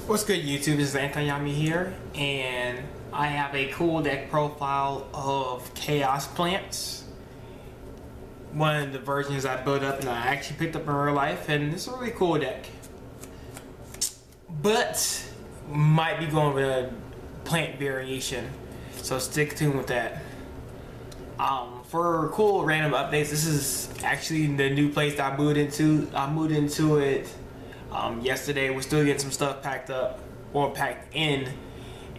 What's good, YouTube? This is Antayami here, and I have a cool deck profile of Chaos Plants. One of the versions I built up and I actually picked up in real life, and it's a really cool deck. But might be going with a plant variation, so stick tuned with that. For cool random updates, this is actually the new place that I moved into. I moved into it yesterday. We're still getting some stuff packed up or packed in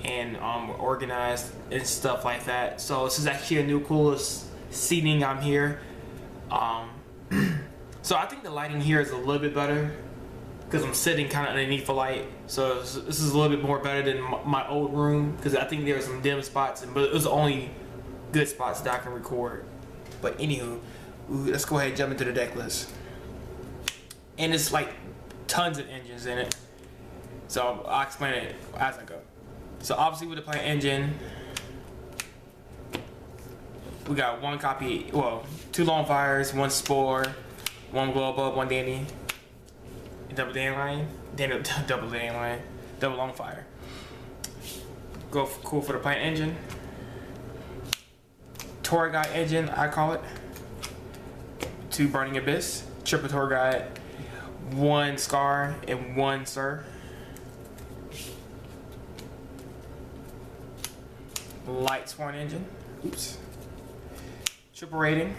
and organized and stuff like that. So this is actually a new coolest seating. I'm here. So I think the lighting here is a little bit better because I'm sitting kind of underneath the light. So this is a little bit more better than my old room because I think there were some dim spots, but it was only good spots that I can record. But anywho, let's go ahead and jump into the deck list. And it's like tons of engines in it, so I'll explain it as I go. So obviously with the plant engine, we got one copy, well, 2 Lone Fires, 1 Spore, 1 Glow Bulb, 1 Dandy, double Dandelion, double Dandelion, double Lone Fire. Cool for the plant engine. Tour Guide engine, I call it. 2 Burning Abyss, triple Tour Guide, 1 Scar, and 1 Sir. Light Sworn engine, oops. Triple Rating,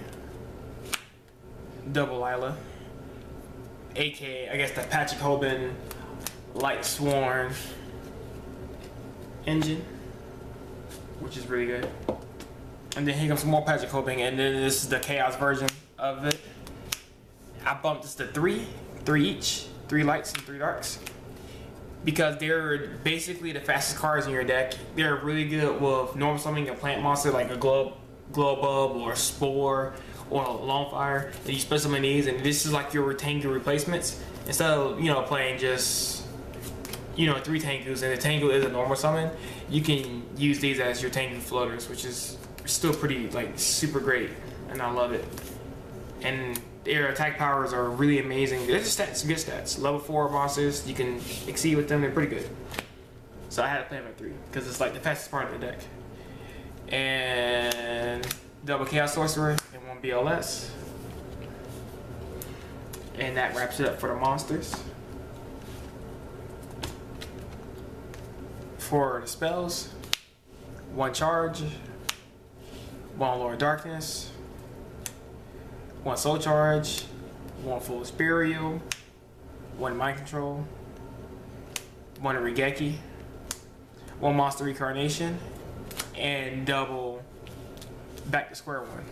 double Lila, aka I guess the Patrick Hoban Light Sworn engine, which is really good. And then here comes some more Patrick Hoban, and then this is the Chaos version of it. I bumped this to 3 each, 3 lights and 3 darks, because they're basically the fastest cards in your deck. They're really good with normal summoning a plant monster like a glow bulb or a Spore or a Lone Fire, and you spend some of these, and this is like your Tengu replacements instead of playing just 3 Tengus, and the Tengu is a normal summon. You can use these as your Tengu floaters, which is still pretty super great, and I love it. And their attack powers are really amazing. They're just stats, good stats. Level 4 monsters, you can exceed with them, they're pretty good. So I had to play them at 3, because it's like the fastest part of the deck. And double Chaos Sorcerer and 1 BLS. And that wraps it up for the monsters. For the spells, 1 Charge, 1 Lord Darkness, 1 Soul Charge, 1 Foolish Burial, 1 Mind Control, 1 Regeki, 1 Monster Reincarnation, and double Back to Square One.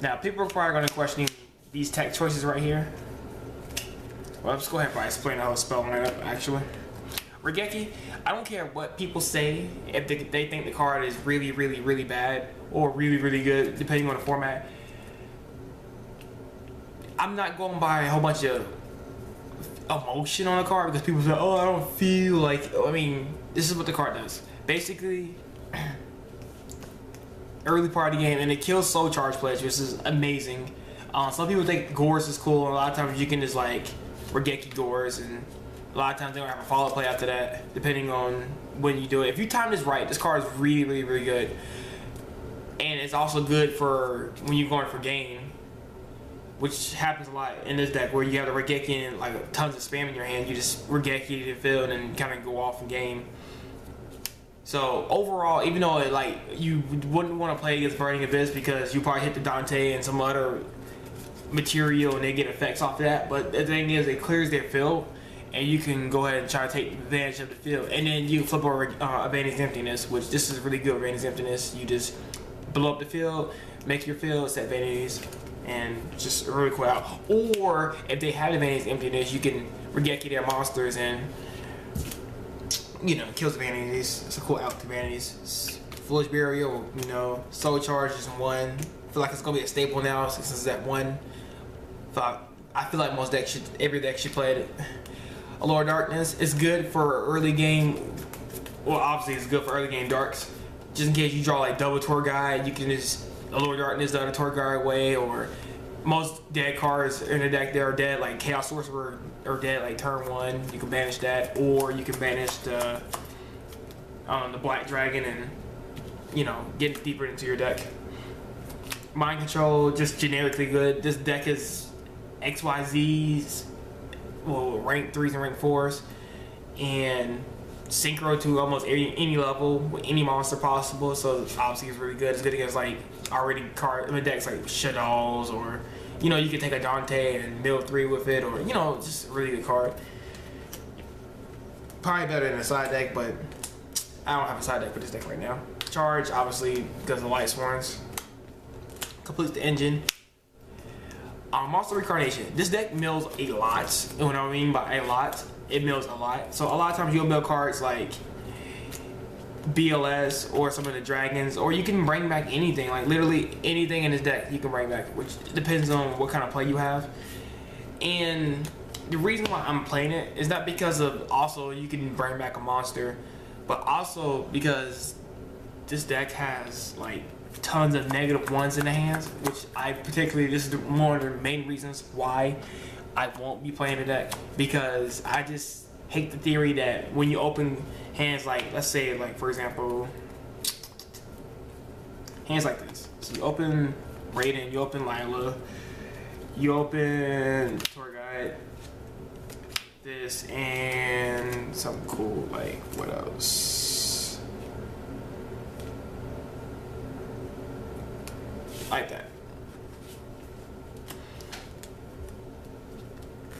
Now, people are probably going to question these tech choices right here. Well, let's go ahead and explain how to spell lineup actually. Regeki, I don't care what people say, if they think the card is really, really, really bad or really, really good, depending on the format. I'm not going by a whole bunch of emotion on the card because people say, oh, I don't feel like, I mean, this is what the card does. Basically, early part of the game, and it kills Soul Charge Pledge, which is amazing. Some people think Gores is cool, and a lot of times you can just Regeki Gores, and a lot of times they don't have a follow play after that, depending on when you do it. If you time this right, this card is really, really, really good. And it's also good for when you're going for game, which happens a lot in this deck, where you have the Regeki and tons of spam in your hand. You just Regeki to the field and kind of go off in game. So overall, even though you wouldn't want to play against Burning Abyss because you probably hit the Dante and some other material and they get effects off of that, but the thing is, it clears their field and you can go ahead and try to take advantage of the field. And then you flip over Abandon's Emptiness, which this is really good. Abandon's Emptiness, you just blow up the field, make your field, set vanities, and just really cool out. Or if they have Abandon's Emptiness, you can Regeki their monsters and kills the vanities. It's a cool out to vanities. Foolish Burial, Soul Charge is 1. I feel like it's gonna be a staple now since it's at 1. So I feel like every deck should play it. A Lord Darkness is good for early game. Well, obviously it's good for early game darks. Just in case you draw double Tour Guide, you can just a Lord Darkness the other Tour Guide way, or most dead cards in the deck there are dead, like Chaos Sorcerer are dead like turn 1. You can banish that, or you can banish the Black Dragon and, you know, get deeper into your deck. Mind Control, just generically good. This deck is XYZs, well, rank 3s and rank 4s, and synchro to almost any level with any monster possible. So obviously it's really good. It's good against like already card in the decks like Shadows, or, you know, you can take a Dante and mill 3 with it, or, you know, just a really good card. Probably better than a side deck, but I don't have a side deck for this deck right now. Charge, obviously, because of Light Swarms. Completes the engine. Monster Reincarnation. This deck mills a lot. You know what I mean by a lot? It mills a lot. So a lot of times you'll mill cards like BLS or some of the dragons, or you can bring back anything, like literally anything in this deck you can bring back, which depends on what kind of play you have. And the reason why I'm playing it is not because of also you can bring back a monster, but also because this deck has like tons of -1s in the hands, which this is one of the main reasons why I won't be playing the deck, because I just hate the theory that when you open hands like, let's say like for example, hands like this. So you open Raiden, you open Lila, you open Tour Guide, this, and something cool like what else? Like that.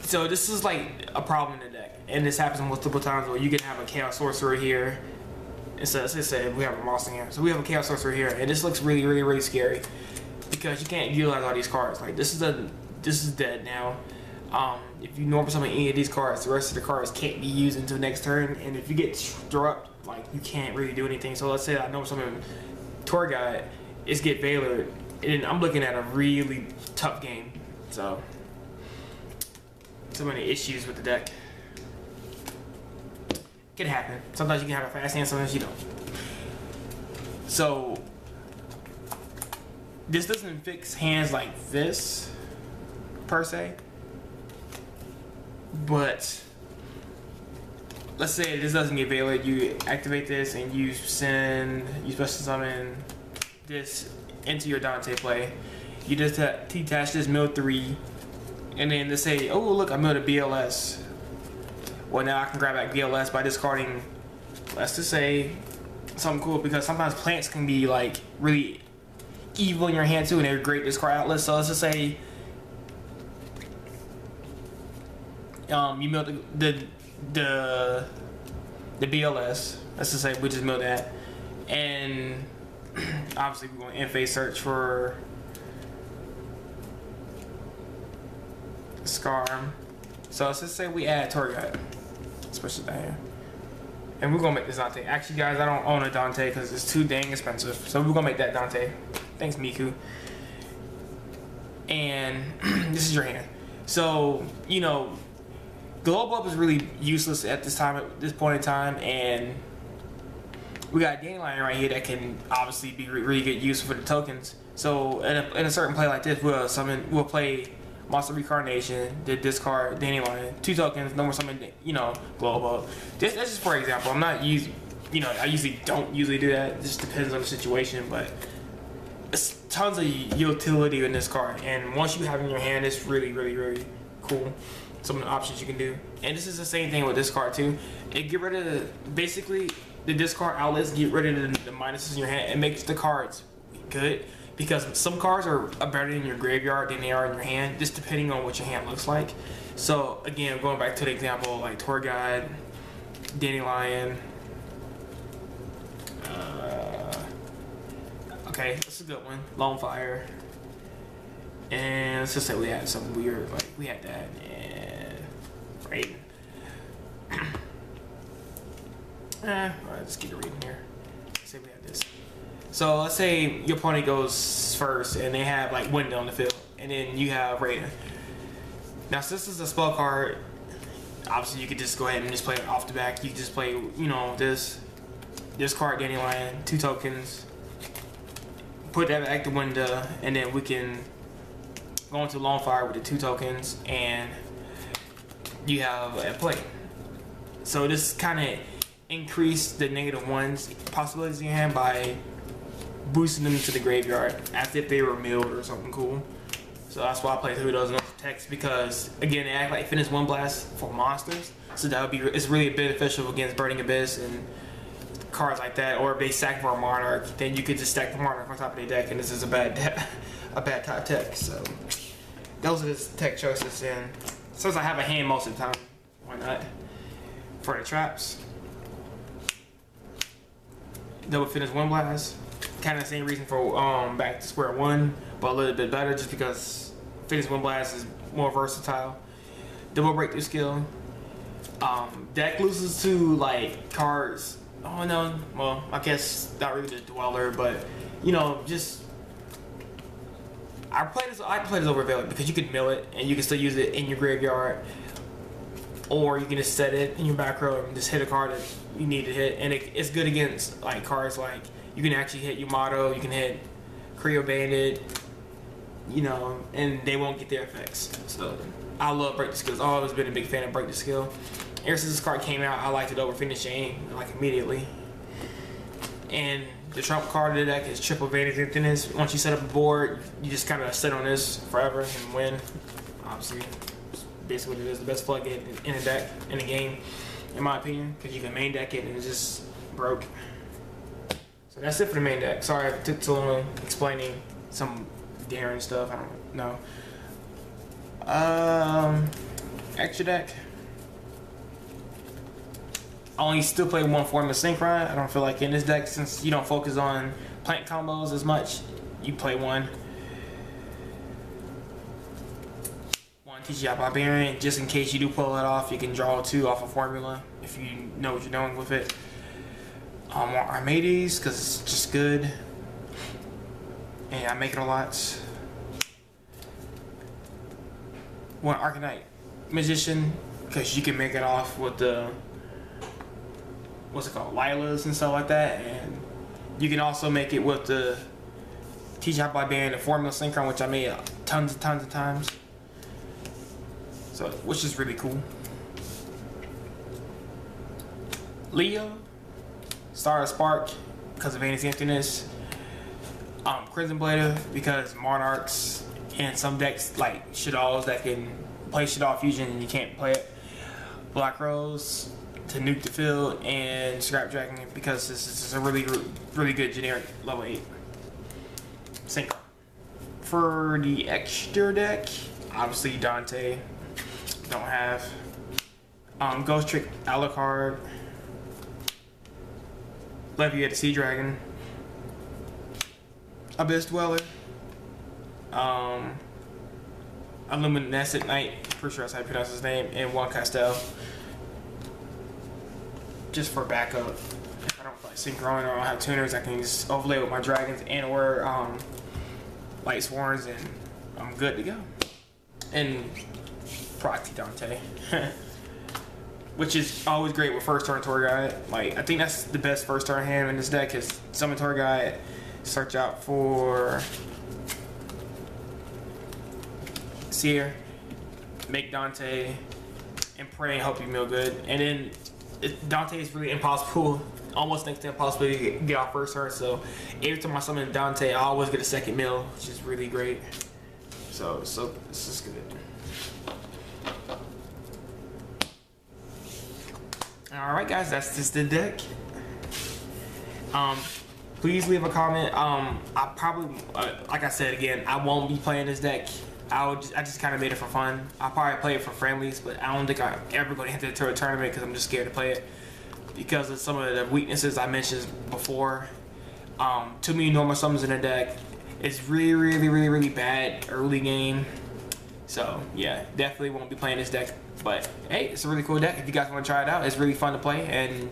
So this is like a problem in the deck, and this happens multiple times where you can have a Chaos Sorcerer here. And so let's just say we have a monster here. So we have a Chaos Sorcerer here, and this looks really scary because you can't utilize all these cards. Like this is dead now. If you normal summon any of these cards, the rest of the cards can't be used until next turn. And if you get struck, like you can't really do anything. So let's say I normal summon Tour Guide, it's get Valor, and I'm looking at a really tough game. So many issues with the deck. Can happen. Sometimes you can have a fast hand, sometimes you don't. So this doesn't fix hands like this per se, but let's say this doesn't get Valor, you activate this and you special summon this into your Dante play. You just detach this mill 3, and then to say, oh look, I milled a BLS. Well, now I can grab back BLS by discarding, let's just say, something cool, because sometimes plants can be like really evil in your hand too, and they're great discard outlets. So let's just say you milled the BLS. Let's just say we just milled that, and obviously we're going to end-phase search for Scarm. So let's just say we add Tour Guide, especially down here, and we're gonna make this Dante. Actually, guys, I don't own a Dante because it's too dang expensive, so we're gonna make that Dante. Thanks, Miku. And this is your hand. So you know, Globe Up is really useless at this point in time, and we got Dandelion right here that can obviously be really good use for the tokens. So in a certain play like this, we'll play Monster Reincarnation, the discard Dandelion, 2 tokens, no more summon, you know, Globe Up. That's just for example. I'm not using, you know, I don't usually do that. It just depends on the situation, but it's tons of utility in this card, and once you have it in your hand, it's really cool. Some of the options you can do, and this is the same thing with this card too. It get rid of basically the discard outlets, get rid of the minuses in your hand, and makes the cards good. Because some cards are better in your graveyard than they are in your hand, just depending on what your hand looks like. So again, going back to the example like Tour Guide, Dandelion. Okay, that's a good one. Lone Fire. And let's just say we had something weird, like we had that and Raiden. Alright, let's keep it reading here. Let's say we had this. So let's say your opponent goes first and they have like Window on the field, and then you have Raiden. Now since this is a spell card, obviously you could just go ahead and just play it off the back. You could just play, you know, this card Dandelion, 2 tokens, put that back to Window, and then we can going to Lone Fire with the 2 tokens, and you have a play. So this kind of increased the -1s possibilities in your hand by boosting them to the graveyard as if they were milled or something cool. So that's why I play 2 of those texts, because again, they act like Finish One Blast for monsters. So that would be, it's really beneficial against Burning Abyss and cards like that. Or if they sack for a Monarch, then you could just stack the Monarch on top of their deck, and this is a bad type tech. So those are the tech choices. And since I have a hand most of the time, why not? For the traps, double Finish One Blast. Kind of the same reason for back to square one, but a little bit better, just because Finish One Blast is more versatile. Double Breakthrough Skill. Deck loses to like cards. Oh no, well I guess not really the Dweller, but you know, just I play this over Veil because you can mill it and you can still use it in your graveyard, or you can just set it in your back row and just hit a card that you need to hit, and it's good against like cards like. You can actually hit Yamato, you can hit Creo Bandit, you know, and they won't get their effects. So I love Break the Skills. I've always been a big fan of Break the Skill. Ever since this card came out, I liked it over Finish Aim, like immediately. And the trump card of the deck is triple Vantage Emptiness. Once you set up a board, you just kind of sit on this forever and win. Obviously, it's basically what it is, the best floodgate in a deck, in a game, in my opinion, because you can main deck it and it's just broke. So that's it for the main deck. Sorry I took too long explaining some daring stuff. I don't know. Extra deck. I only still play 1 Formula Synchron. I don't feel like in this deck, since you don't focus on plant combos as much, you play 1 TGI Barbarian, just in case you do pull it off. You can draw 2 off a formula if you know what you're doing with it. Armades, because it's just good, and I make it a lot. 1 Arcanite Magician, because you can make it off with the, what's it called, Lilas and stuff like that, and you can also make it with the TGI Barbarian and Formula Synchron, which I made tons of times. So, which is really cool. Leo. Star of Spark, because of Vantage Emptiness. Crimson Blader, because Monarchs and some decks like Shaddolls that can play Shaddol Fusion and you can't play it. Black Rose to nuke the field, and Scrap Dragon because this is a really good generic level 8 synchro. For the extra deck, obviously Dante. Don't have Ghost Trick Alucard. Levy at the Sea Dragon, Abyss Dweller, Illuminescent Knight, pretty sure that's how you pronounce his name, and 1 Castel. Just for backup. If I don't play Synchron or I don't have tuners, I can just overlay with my dragons and or Light Swarms, and I'm good to go. And Proxy Dante. Which is always great with first turn Tour Guide. Like, I think that's the best first turn hand in this deck is summon Tour Guide, search out for Seer, make Dante, and pray and hope you mill good. And then Dante is really impossible, almost next to impossible to get off first turn. So every time I summon Dante, I always get a second mill, which is really great. So this is good. Alright guys, that's just the deck. Please leave a comment. I probably, like I said again, I won't be playing this deck. I just kind of made it for fun. I'll probably play it for friendlies, but I don't think I'm ever going to enter a tournament because I'm just scared to play it because of some of the weaknesses I mentioned before. Too many normal summons in the deck. It's really bad early game. So yeah, definitely won't be playing this deck. But hey, it's a really cool deck. If you guys want to try it out, it's really fun to play, and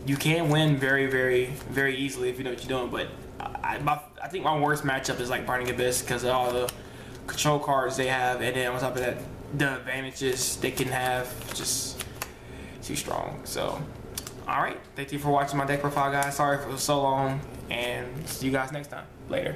you can win very easily if you know what you're doing. But I think my worst matchup is like Burning Abyss because of all the control cards they have, and then on top of that, the advantages they can have, just too strong. So, alright, thank you for watching my deck profile, guys. Sorry if it was so long, and see you guys next time. Later.